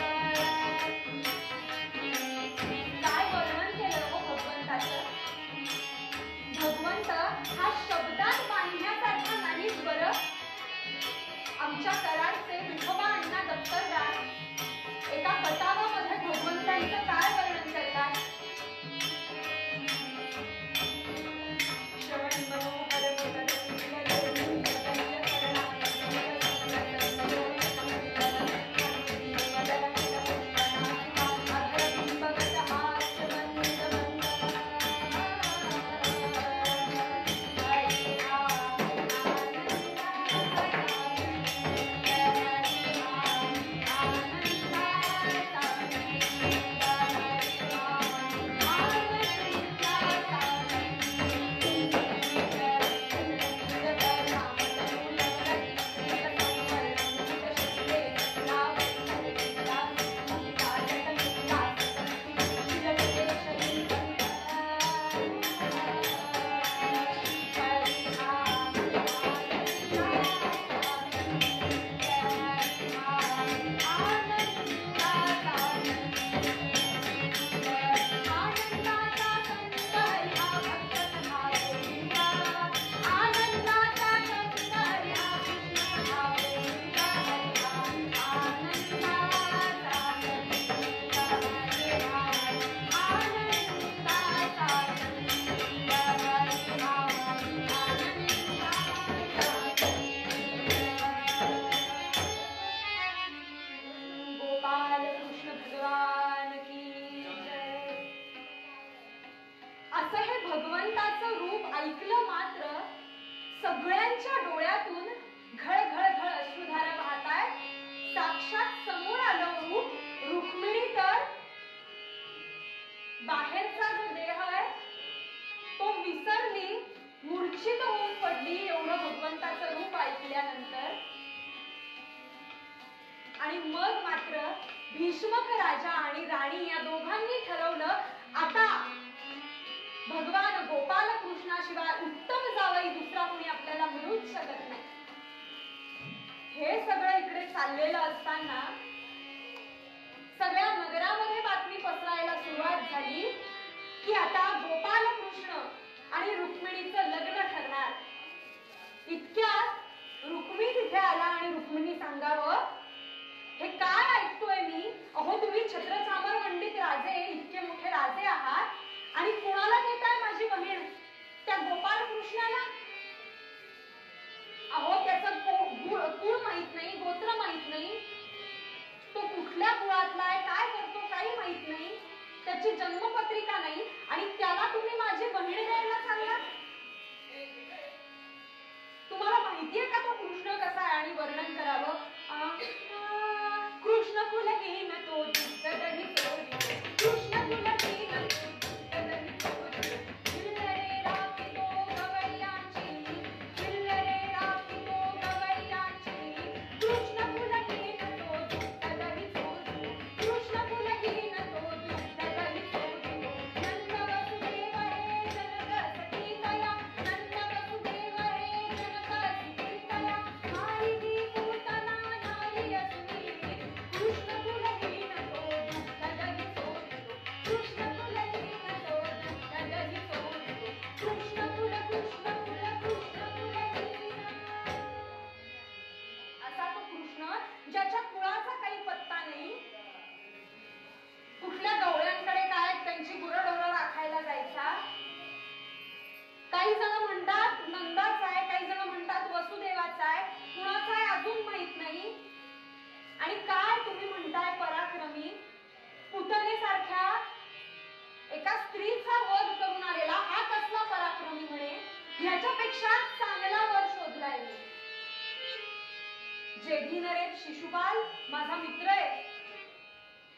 काय वर्णन केलं हो भगवंताचं? भगवंत हा शब्दात बांधण्यासारखा नाहीच बरं. आमच्या कराडचे विठोबा अण्णा दप्तरदार एका कटावामध्ये भगवंतांचं काय वर्णन करतात? श्रवण मनोहर भगवंताचं रूप ऐकलं मात्र सगळ्यांच्या डोळ्यातून घळघळ अश्रुधारा वाहताय. साक्षात समोर आलं रूप. रुक्मिणी तर बाहेरचा जो देह आहे तो विसरली, मूर्छित होऊन पडली एवढं भगवंताचं रूप ऐकल्यानंतर. आणि मग मात्र भीष्मक राजा आणि राणी या दोघांनी ठरवलं आता भगवान गोपाल कृष्णाशिवाय उत्तम जावई दुसरा कोणी आपल्याला मिळूच शकत नाही. हे सगळं इकडे चाललेलं असताना सगळ्या नगरामध्ये बातमी पसरायला सुरुवात झाली की आता गोपाल कृष्ण आणि रुक्मिणीचं लग्न ठरणार. इतक्यात रुक्मिणी तिथे आला आणि रुक्मिणी सांगावं, हे काय ऐकतोय मी? अहो तुम्ही छत्रचामर मंडित राजे, इतके मोठे राजे आहात आणि कोणाला देताय माझी बहीण? त्या गोपाल कृष्णाला? अहो त्याचं कुळ माहित नाही, गोत्र माहित नाही, तो कुठल्या कुळातला आहे, काय करतो काही माहित नाही, त्याची जन्मपत्रिका नाही आणि त्याला तुम्ही माझी बहीण द्यायला सांगा? तुम्हाला माहितीये का तो कृष्ण कसा आहे? आणि वर्णन करावं, कृष्ण कुलहीन तो कृष्ण कुलहीन स्त्रीचा वध करून आलेला हा कसला पराक्रमी म्हणे, ह्याच्यापेक्षा चांगला वर शोधलाय मी. जेठी नरेश शिशुपाल माझा मित्र आहे,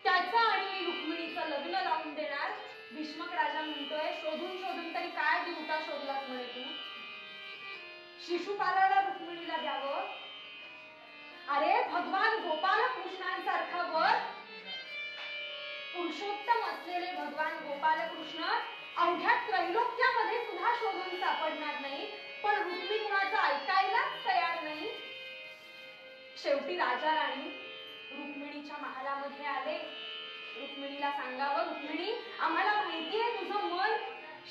त्याचा आणि मी रुक्मिणीचं लग्न लावून देणार. भीष्मक राजा म्हणतोय, शोधून शोधून तरी काय दिवटा शोधलास म्हणे तू, शिशुपालाला रुक्मिणीला द्यावं. अरे भगवान गोपाल कृष्णांसारखा वर पुरुषोत्तम असलेले भगवान गोपाल कृष्ण अवघ्या त्रैलोक्यामध्ये सुद्धा शोधून सापडणार नाही, पण रुक्मिणी कुणाचं ऐकायलाच तयार नाही. शेवटी राजा राणी रुक्मिणीच्या महालामध्ये आले. रुक्मिणीला सांगावं, रुक्मिणी आम्हाला माहितीये तुझं मन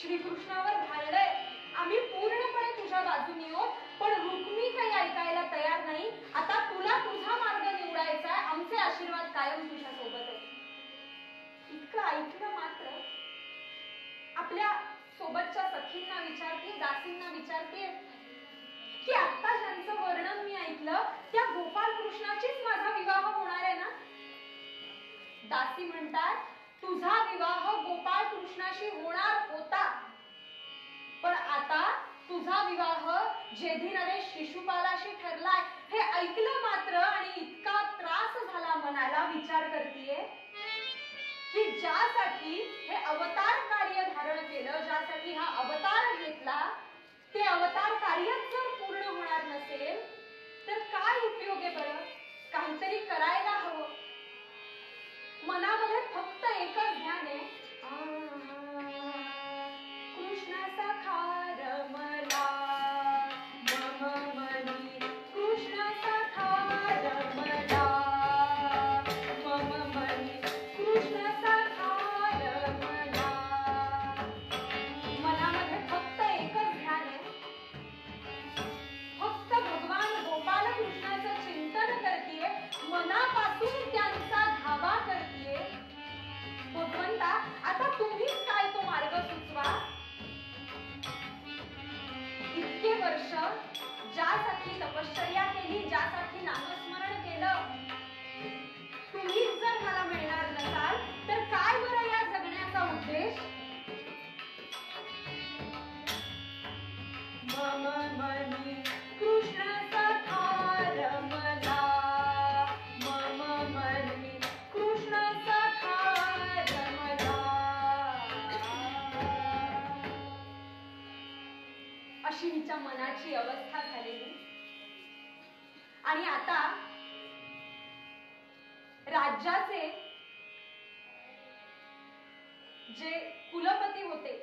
श्रीकृष्णावर घाललंय, आम्ही पूर्णपणे तुझ्या बाजूने आहोत, पण रुक्मिणी काही ऐकायला तयार नाही. आता तुला तुझा मार्ग निवडायचा आहे, आमचे आशीर्वाद कायम तुझ्या सोबत आहे. इतकं ऐकलं मात्र आपल्या सोबतच्या सखींना विचारते, दासींना विचारते की आता ज्यांचं वर्णन मी ऐकलं त्या गोपाल कृष्णाचीच माझा विवाह होणार आहे ना. दासी म्हणतात, तुझा विवाह गोपाळ कृष्णाशी होणार होता, पण आता तुझा विवाह जेधी नरेश शिशुपालाशी ठरलाय. हे ऐकलं मात्र आणि इतका त्रास झाला मनाला, विचार करतीये की ज्यासाठी हे अवतार कार्य धारण केलं, ज्यासाठी हा अवतार घेतला, ते अवतार कार्यच जर पूर्ण होणार नसेल तर काय उपयोग आहे बरं. काहीतरी करायला हवं. मनामध्ये फक्त एकच ध्यान आहे, कृष्ण सखा रमला मम मनी, कृष्ण सखा रमला मम मनी, कृष्ण सखा रमला. मनामध्ये फक्त एकच ध्यान आहे, फक्त भगवान गोपाल कृष्णाचं चिंतन करतीये, मनापासून त्यांचा धावा करतीये. भगवंता आता तुम्हीच काय तो मार्ग सुचवा. इतके वर्ष ज्यासाठी तपश्चर्या केली, ज्यासाठी नामस्मरण केलं, तुम्हीच जर मला मिळणार नसाल तर काय बरं या जगण्याचा उद्देश. मम मनी कृष्ण सखा रमला मम मनी, कृष्ण सखा रमला. अशी हिच्या मनाची अवस्था झालेली. आणि आता राज्याचे जे कुलपती होते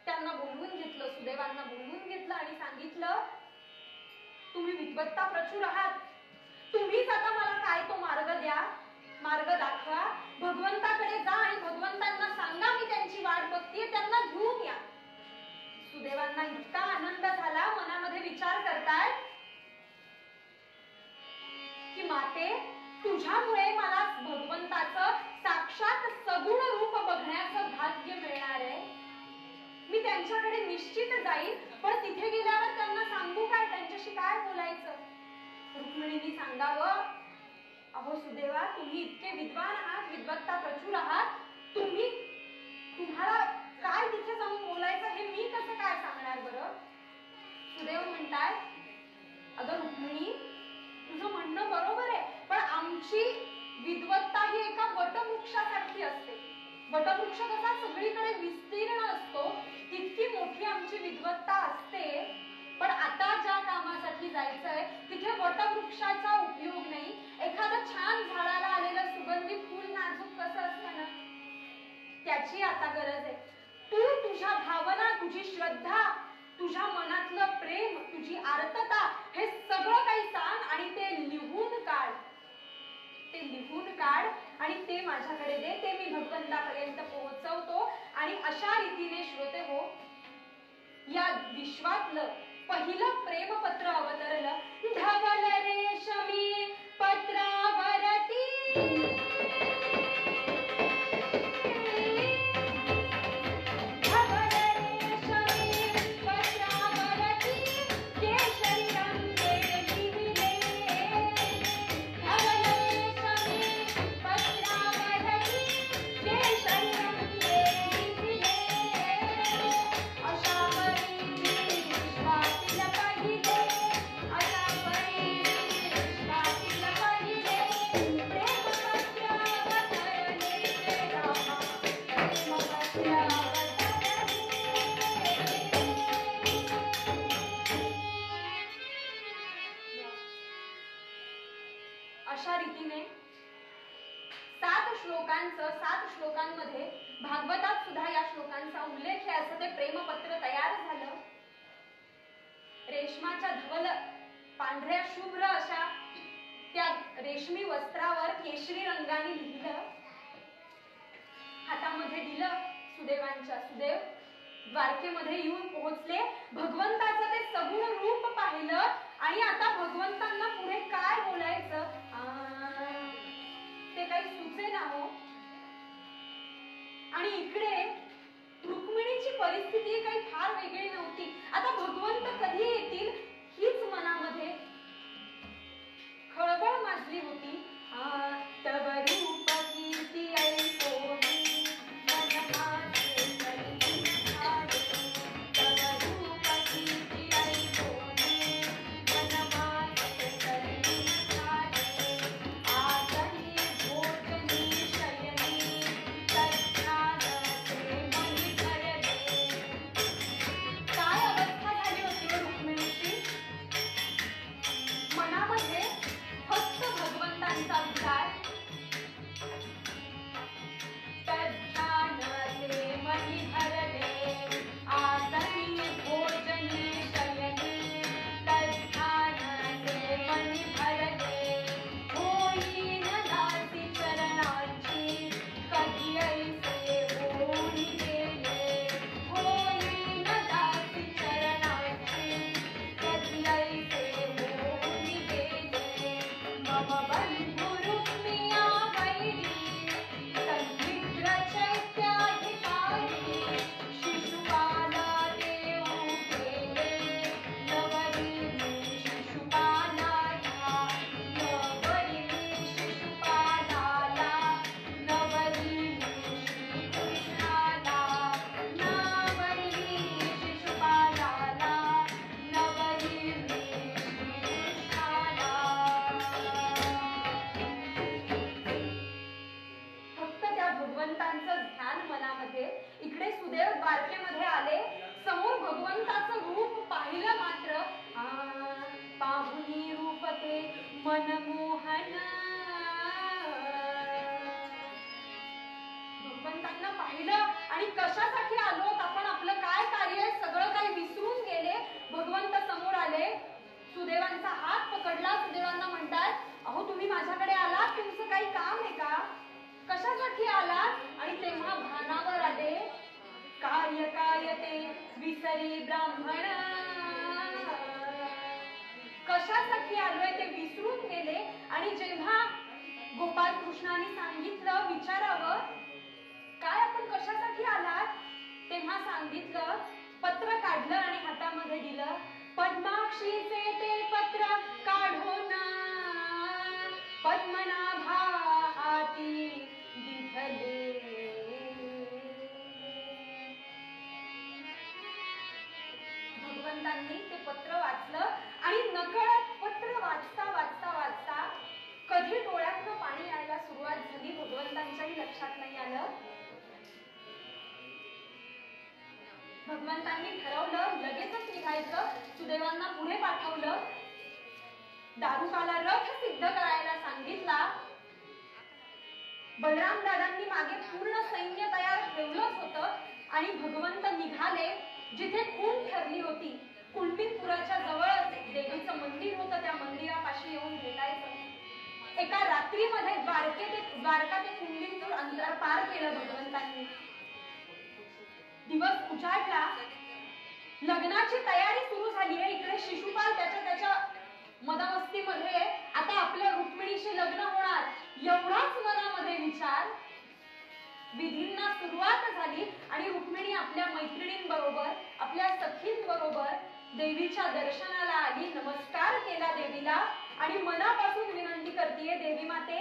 त्यांना बोलवून घेतलं, सुदैवांना बोलवून घेतलं आणि सांगितलं, तुम्ही विद्वत्ता प्रचूर आहात, तुम्हीच आता मला काय तो मार्ग द्या, मार्ग दाखवा. भगवंताकडे जा आणि भगवंतांना सांगा मी त्यांची वाट बघतीये, त्यांना घेऊन या. सुदैवांना इतका आनंद झाला, मनामध्ये विचार करतायत की माते तुझ्यामुळे मला भगवंताचं साक्षात सगुण रूप बघण्याचं भाग्य मिळणार आहे. मी त्यांच्याकडे निश्चित जाईल, पण तिथे गेल्यावर त्यांना सांगू काय, त्यांच्याशी काय बोलायचं. रुक्मिणींनी सांगावं, अहो सुदैवा तुम्ही इतके विद्वान आहात, विद्वत्ता प्रचूर आहात, तुम्हाला काय तिथे जाऊन बोलायचं हे मी कसं काय सांगणार बरं. सुदैव म्हणताय, अगं रुक्मिणी तुझं म्हणणं बरोबर आहे, पण आमची विद्वत्ता ही एका वटवृक्षासारखी असते. वटवृक्ष कसा सगळीकडे विस्तीर्ण असतो, तितकी मोठी आमची विद्वत्ता असते. पण आता ज्या कामासाठी जायचंय तिथे वटवृक्षाचा उपयोग नाही. एखादं छान झाडाला आलेलं सुगंधी फूल नाजूक कसं असतं ना, त्याची आता गरज आहे. तू तुझ्या भावना, तुझी श्रद्धा, तुझ्या मनातलं प्रेम, तुझी आर्तता हे सगळं काही सांग आणि ते लिहून काढ. ते लिहून काढ आणि ते माझ्याकडे दे, ते मी भगवंतापर्यंत पोहोचवतो. आणि अशा रीतीने श्रोते हो, या विश्वातलं पहिलं प्रेमपत्र अवतरलं. धवल रेशमी पत्रावरती श्लोकांचं 7 श्लोकांमध्ये भागवतात सुद्धा या श्लोकांचा उल्लेख आहे असं ते प्रेमपत्र तयार झालं. रेशमाच्या धवल पांढऱ्या शुभ्र अशा त्या रेशमी वस्त्रावर केशरी रंगाने लिहिलं, हातामध्ये दिलं सुदेवांच्या. सुदेव द्वारकेमध्ये येऊन पोहोचले, भगवंताचं ते सगुण रूप पाहिलं आणि आता भगवंतांना पुढे काय बोलायचं ते काही सुचेना हो. आणि इकडे रुक्मिणीची परिस्थिती काही फार वेगळी नव्हती. आता भगवंत कधी येतील हीच मनामध्ये खळबळ माजली होती. तव रूप कीर्ती ऐकोन भगवंतांना पाहिलं आणि कशासाठी आलो आपण, आपलं काय कार्य आहे सगळं काही विसरून गेले. भगवंत समोर आले, सुदेवांचा हात पकडला. सुदेवांना म्हणतात, अहो तुम्ही माझ्याकडे आलात, तुमचं काही काम आहे का, कशासाठी आलात? आणि तेव्हा भानावर आले, कार्य काय ते विसरी ब्राह्मण, कशासाठी आलोय ते विसरून गेले. आणि जेव्हा गोपाल कृष्णाने सांगितलं विचारावं काय आपण कशासाठी आलात, तेव्हा सांगितलं, पत्र काढलं आणि हातामध्ये दिलं. पद्माक्षीचे ते पत्र काढून पद्मनाभा हाती दिधले. भगवंतांनी ते पत्र वाचलं आणि नकळत पत्र वाचता वाचता वाचता कधी डोळ्यातनं पाणी यायला सुरुवात झाली भगवंतांच्याही लक्षात नाही आलं. भगवंतांनी ठरवलं लगेचच निघायचं. सुदेवांना पुढे पाठवलं, दारुकाला रथ सिद्ध करायला सांगितला. बलराम दादांनी मागे पूर्ण सैन्य तयार ठेवलंच होतं आणि भगवंत निघाले. जिथे खून ठरली होती, कुंडीपुराच्या जवळच देवीचं मंदिर होतं, त्या मंदिरापाशी येऊन भेटायचं. एका रात्रीमध्ये द्वारका ते कुंडीपूर अंतर पार केलं भगवंतांनी. दिवस उजाडला, लग्नाची तयारी सुरू झाली आहे. इकडे शिशुपाल त्याच्या मदामस्तीमध्ये आता आपल्या रुक्मिणीशी लग्न होणार एवढाच मनामध्ये विचार. विधींना सुरुवात झाली आणि रुक्मिणी आपल्या मैत्रिणींबरोबर आपल्या सखींबरोबर देवीच्या दर्शनाला आली. नमस्कार केला देवीला आणि मनापासून विनंती करतेय, देवी माते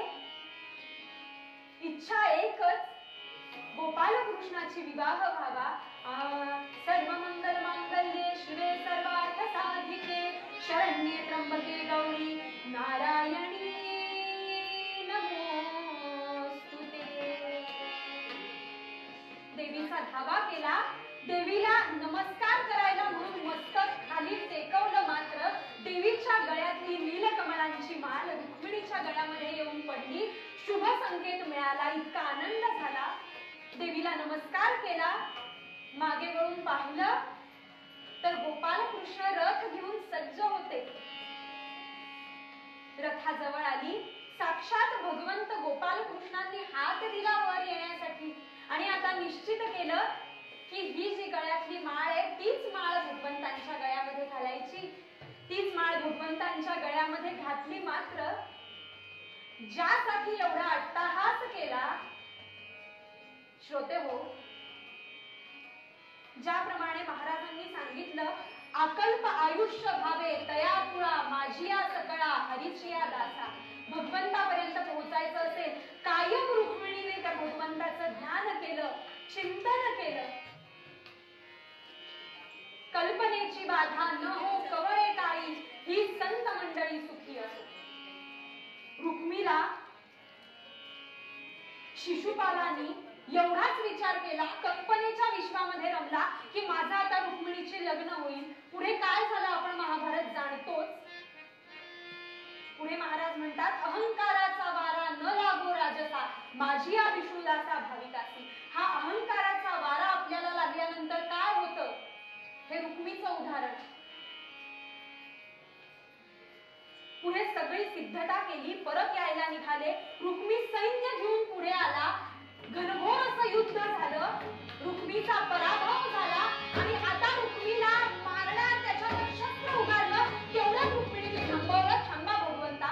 इच्छा एकच, गोपाल कृष्णाची विवाह व्हावा. सर्व मंगल मांगल्ये शिवे सर्वार्थ साधिके शरण्ये त्र्यंबके गौरी नारायणी नमोस्तुते. देवीचा धावा केला. देवीला नमस्कार करायला म्हणून मस्तक खाली टेकवलं, मात्र देवीच्या गळ्यातली नीलकमळांची माळ रुक्मिणीच्या गळ्यामध्ये येऊन पडली. शुभ संकेत मिळाला. इतका आनंद झाला. देवीला नमस्कार केला. मागे वळून पाहिलं तर गोपालकृष्ण रथ घेऊन सज्ज होते. रथाजवळ आली. साक्षात भगवंत गोपालकृष्णांनी हात दिला वर येण्यासाठी आणि आता निश्चित केलं की ही जी गळ्यातली माळ आहे तीच माळ भगवंतांच्या गळ्यामध्ये घालायची. तीच माळ भगवंतांच्या गळ्यामध्ये घातली. मात्र ज्यासाठी एवढा अट्टहास केला, श्रोते हो, ज्याप्रमाणे महाराजांनी सांगितलं, अकल्प आयुष्य भावे तयापुळा माझिया सकळा हरिचिया दासा. भगवंतापर्यंत पोहोचायचं असेल, कायम रुक्मिणीने त्या भगवंताचं ध्यान केलं, चिंतन केलं. कल्पनेची बाधा न हो कवळे काळी, ही संत मंडळी सुखी असो. रुक्मिणीला शिशुपालांनी एवढाच विचार केला, कल्पनेच्या विश्वामध्ये रमला की माझा आता रुक्मिणीचे लग्न होईल. पुढे काय झालं आपण महाभारत जाणतोच. पुढे महाराज म्हणतात, अहंकाराचा वारा न लागो राजसा माझी या विष्णुदासा भाविकासी. हा अहंकाराचा वारा आपल्याला लागल्यानंतर काय होतं हे रुक्मीचं उदाहरण. पुढे सगळी सिद्धता केली, परत यायला निघाले. रुक्मी सैन्य घेऊन पुढे आला. घनघोर असं युद्ध झालं. रुक्मीचा पराभव झाला आणि आता रुक्मीला मारणार, त्याच्यावर शस्त्र उगारलं. तेवढं रुक्मिणीने थांबवलं. थांबा भगवंता,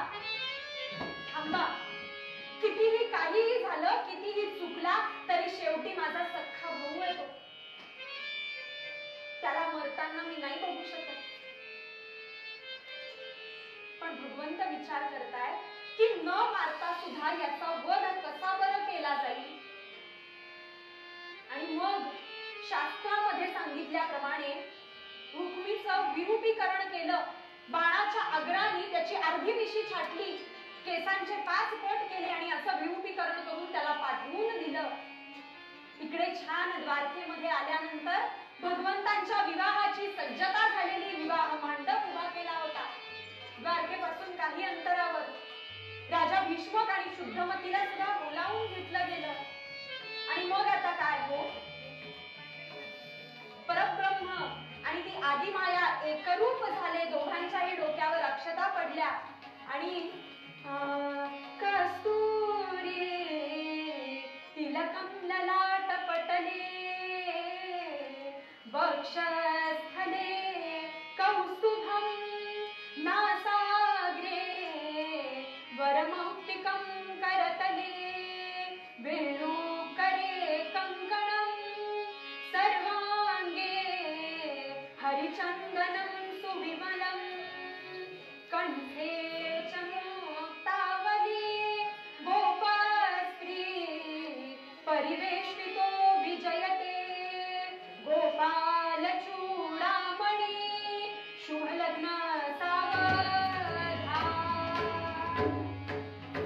थांबा. कितीही काहीही झालं, कितीही चुकला तरी शेवटी माझा सख्खा भाऊ आहे तो. त्याला मरताना मी नाही बघू शकत. पण भगवंत विचार करताय की न मारता सुद्धा याचा वध कसा बरं केला जाईल. आणि मग शास्त्रामध्ये सांगितल्याप्रमाणे रुक्मीचं विरूपीकरण केलं. बाणाच्या अग्राने त्याची अर्धी मिशी छाटली, केसांचे 5 पट केले आणि असं विरूपीकरण करून त्याला पाठवून दिलं. इकडे छान द्वारकेमध्ये आल्यानंतर भगवंतांच्या विवाहाची सज्जता झालेली. विवाह मांडप उभा केला होता. द्वारकेपासून काही अंतरावर राजा भीष्मक आणि शुद्धमतीला सुद्धा बोलावून घेतलं गेलं. आणि मग आता काय हो, परब्रह्म आणि ती आदिमाया एकरूप झाले. दोघांच्याही डोक्यावर अक्षता पडल्या आणि कस्तुरी तिलकं ललाट पटले वक्षस्थले कौस्तुभं नासाग्रे वरमौक्तिकं करतले वेणुकरे कंकणं सर्वांगे हरिचन्दनं सुविमलं कंठे च मुक्तावली गोपास्त्री परिवेष्टितो विजयते गोपाल चूडामणि शुभलग्न सावधा.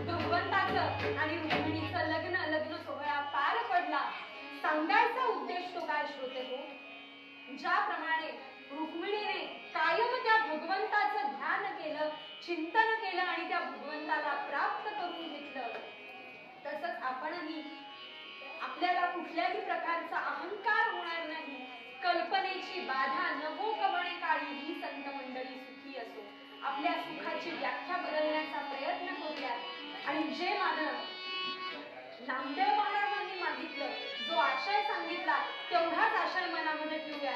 भगवंताचं आणि रुक्मिणीचं लग्न सोहळा पार पडला. सांगायचा उद्देश तो काय श्रोते हो, ज्याप्रमाणे रुक्मिणीने कायम त्या भगवंताचं ध्यान केलं, चिंतन केलं आणि त्या भगवंताला प्राप्त करून घेतलं, तसंच आपणही आपल्याला कुठल्याही प्रकारचा अहंकार होणार नाही. कल्पनेची बाधा न हो कवळे काळी, ही संत मंडळी सुखी असो. आपल्या सुखाची व्याख्या बदलण्याचा प्रयत्न करूया आणि जे मानव नामदेव महाराजांनी मागितलं, जो आशय सांगितला, तेवढाच आशय मनामध्ये ठेवूया.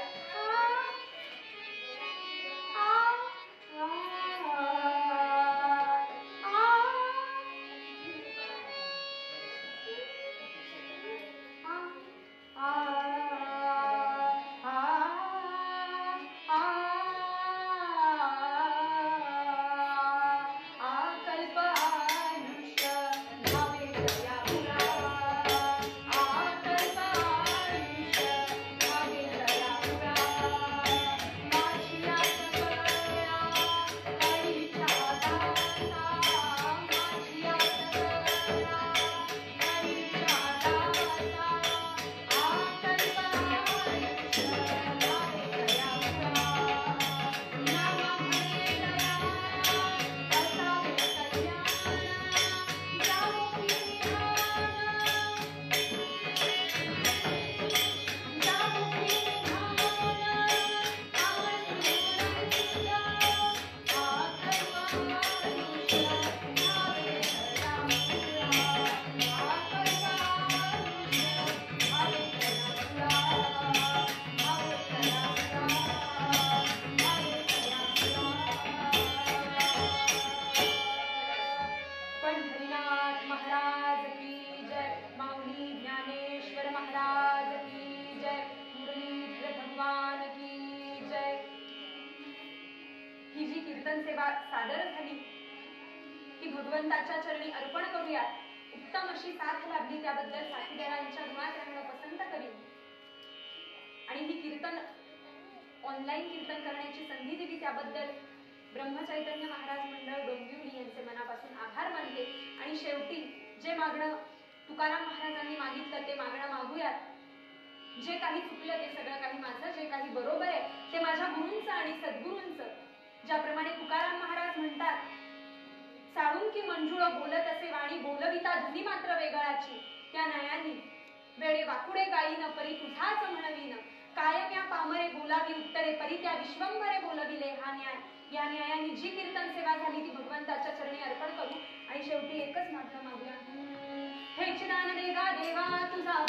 सादर झाली ती भगवंताच्या चरणी अर्पण करूयात. उत्तम अशी साथ लाभली त्याबद्दल साथीदारांच्या ऋणात राहणं पसंत करीन. आणि ही कीर्तन ऑनलाईन कीर्तन करण्याची संधी दिली त्याबद्दल ब्रह्मचैतन्य महाराज मंडळ डोंबिवली यांचे मनापासून आभार मानते. आणि शेवटी जे मागणं तुकाराम महाराजांनी मागितलं ते मागणं मागूयात. जे काही चुकलं ते सगळं काही माझं, जे काही बरोबर आहे ते माझ्या गुरूंचं आणि सद्गुरूंचं. ज्याप्रमाणे तुकाराम महाराज म्हणतात, साळून की मंजुळ बोलत असे वाणी बोलविता धनी मात्र वेगळाची. त्या न्यायानी वेडे वाकुडे गाईन परी तुझाच म्हणवीन. कायम या पामरे बोलावी उत्तरे परी त्या विश्वंभरे बोलविले हा न्याय. या न्यायाने जी कीर्तन सेवा झाली ती भगवंताच्या चरणी अर्पण करू. आणि शेवटी एकच मागणं मागूया, हे चिदानंद देवा तुझा